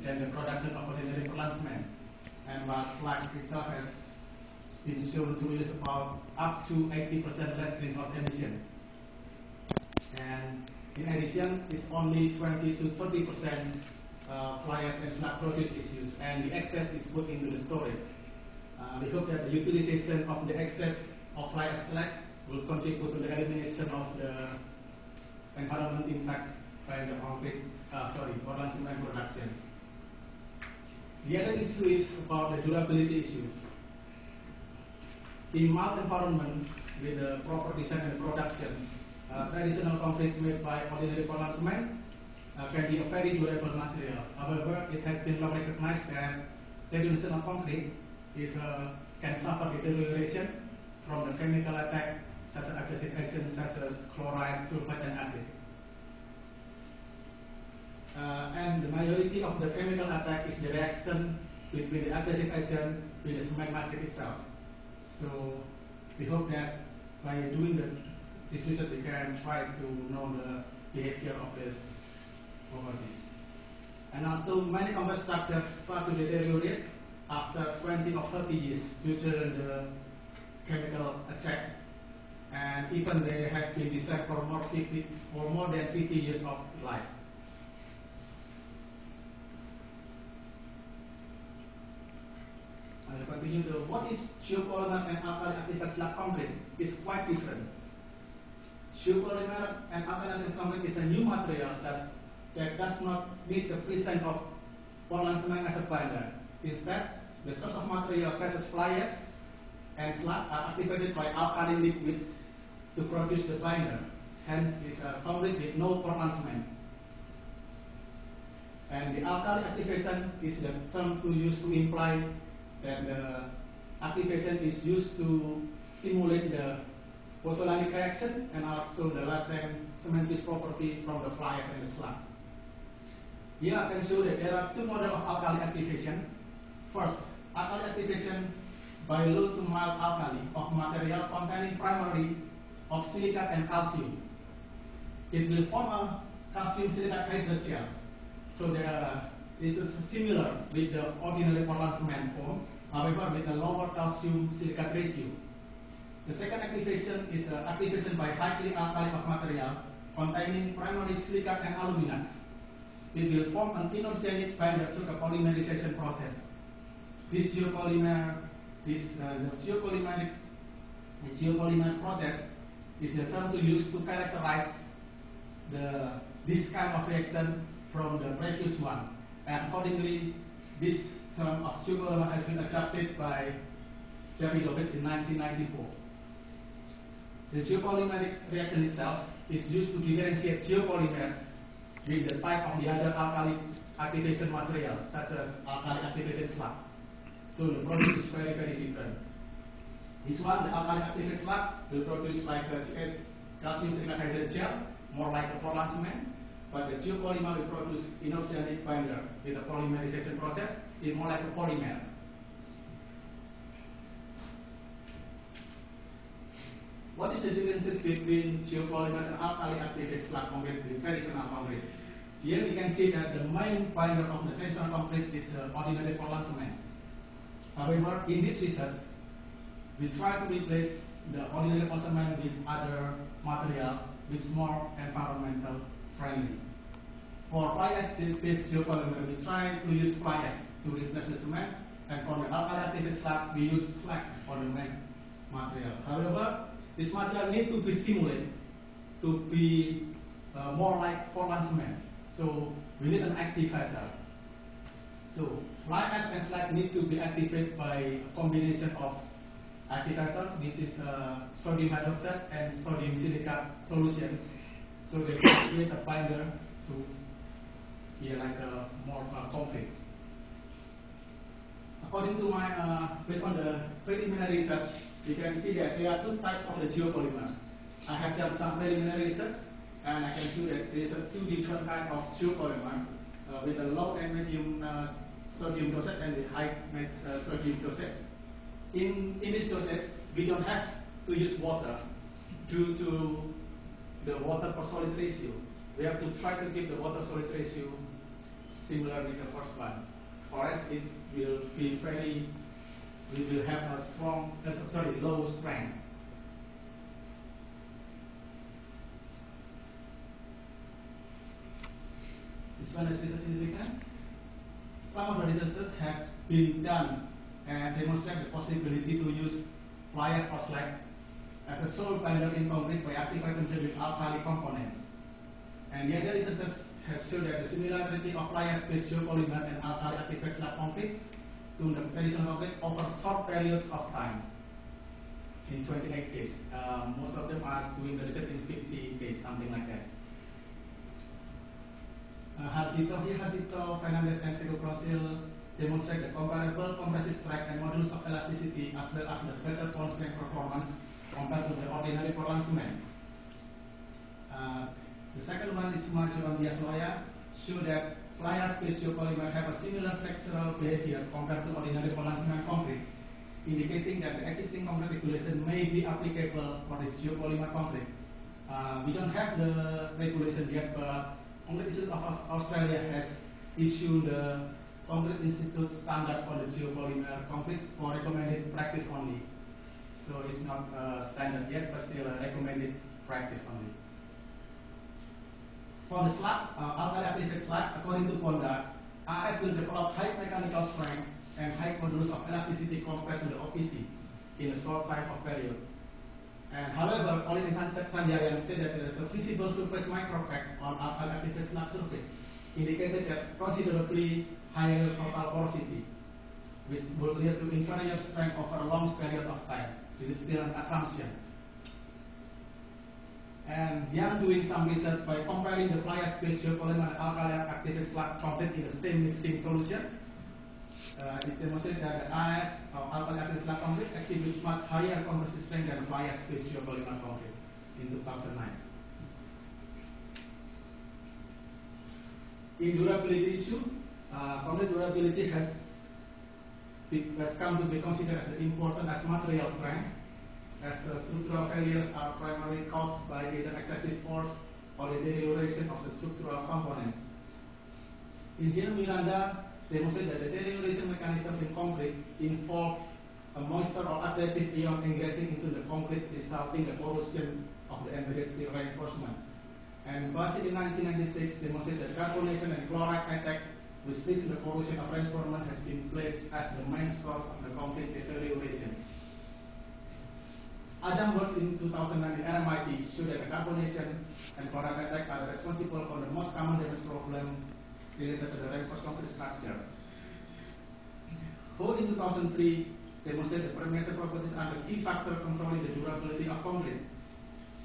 than the production of ordinary Portland cement. And while slag itself has been shown to release about up to 80% less greenhouse emission. And in addition, it's only 20 to 30% fly ash and slag produce is used, and the excess is put into the storage. We hope that the utilization of the excess of fly ash slag will contribute to the elimination of the environmental impact by the Portland cement production. The other issue is about the durability issue. In mild environment with the proper design and production, traditional concrete made by ordinary Portland cement can be a very durable material. However, it has been long recognized that traditional concrete can suffer deterioration from the chemical attack such as aggressive agents such as chloride, sulfate, and acid. And the majority of the chemical attack is the reaction between the aggressive agent with the cement market itself. So we hope that by doing this research, we can try to know the behavior of these properties. And also, many concrete structures start to deteriorate after 20 or 30 years due to the chemical attack, and even they have been designed for more than 50 years of life. I will continue to what is geopolymer and alkali activated slag concrete is quite different. Geopolymer and alkali activated concrete is a new material that does not need the presence of Portland cement as a binder. Instead, the source of material such as fly ash and slag are activated by alkali liquids to produce the binder. Hence, it's a concrete with no Portland cement. And the alkali activation is the term used to imply that the activation is used to stimulate the pozzolanic reaction and also the latent cementitious property from the fly ash and the slag. Here I can show that there are two models of alkali activation. First, alkali activation by low to mild alkali of material containing primarily of silicate and calcium. It will form a calcium silicate hydrogel. So this is similar with the ordinary Portland cement form, however with a lower calcium silicate ratio. The second activation is activation by highly alkali of material containing primarily silicate and aluminous. It will form an inorganic binder through the polymerization process. This geopolymer process is the term to use to characterize this kind of reaction from the previous one. And accordingly, this term of geopolymer has been adopted by Davidovich in 1994. The geopolymeric reaction itself is used to differentiate geopolymer with the type of the other alkali activation materials, such as alkali activated slag. So the product is very, very different. This one, the alkali activated slag, will produce like a calcium silicate hydrogel, more like a Portland cement. But the geopolymer will produce inorganic binder with a polymerization process, it's more like a polymer. What is the differences between geopolymer and alkali activated slag concrete with traditional concrete? Here we can see that the main binder of the traditional concrete is ordinary Portland cements. However, in this research, we try to replace the ordinary Portland cement with other material which is more environmental friendly. For fly ash-based geopolymer, we try to use fly ash to replace the cement, and for the alkali activated slag, we use slag for the main material. However, this material needs to be stimulated to be more like Portland cement. So we need an activator. So fly ash and slag need to be activated by a combination of activator. This is sodium hydroxide and sodium silicate solution. So they create a binder to be like a more concrete. According to my, based on the preliminary research, you can see that there are two types of the geopolymer. I have done some preliminary research, and I can see that there is two different kinds of geopolymer with a low and medium sodium dosage and the high sodium dosage. In this dosage, we don't have to use water due to the water per solid ratio. We have to try to keep the water solid ratio similar with the first one, or else it will be we will have a low strength. This one is research significant. Some of the research has been done and demonstrate the possibility to use fly ash or slag as a sole binder in concrete by activating them with alkali components. And the other research has shown that the similarity of fly ash-based geopolymer and alkali activated slag concrete to the traditional concrete over short periods of time, in 28 days. Most of them are doing the research in 50 days, something like that. Harjito, Fernandez, and Segoprosil demonstrate the comparable compressive strength and modulus of elasticity as well as the better bond strength performance compared to the ordinary Portland cement. The second one is Marjo and Biasloya show that fly ash-based geopolymer have a similar flexural behavior compared to ordinary Portland cement concrete, indicating that the existing concrete regulation may be applicable for this geopolymer concrete. We don't have the regulation yet, but Concrete Institute of Australia has issued the Concrete Institute standard for the geopolymer concrete for recommended practice only. So it's not standard yet, but still a recommended practice only. For the slag, alkali activated slag, according to Ponda, AS will develop high mechanical strength and high modulus of elasticity compared to the OPC in a short time of period. And however, Colin and Sanjarian said that there is a visible surface microcrack on alkali activated slag surface, indicated that considerably higher total porosity, which would lead to inferior strength over a long period of time. It is still an assumption. And they are doing some research by comparing the fly ash-based geopolymer and alkali activated slag concrete in the same mixing solution. It demonstrates that the AS or alkali activated slag concrete exhibits much higher compressive strength than fly ash-based geopolymer concrete in 2009. In durability issue, concrete durability has come to be considered as important as material strength, as structural failures are primarily caused by either excessive force or the deterioration of the structural components. In here, Miranda demonstrated that the deterioration mechanism in concrete involved a moisture or adhesive ion ingressing into the concrete, resulting in the corrosion of the embedded steel reinforcement. And Basit in 1996 demonstrated that carbonation and chloride attack, which leads to the corrosion of reinforcement, has been placed as the main source of the concrete deterioration. Adam works in 2009 at MIT showed that the carbonation and chloride attack are responsible for the most common damage problem related to the reinforced concrete structure. Hall in 2003 demonstrated the permeation properties are the key factor controlling the durability of concrete.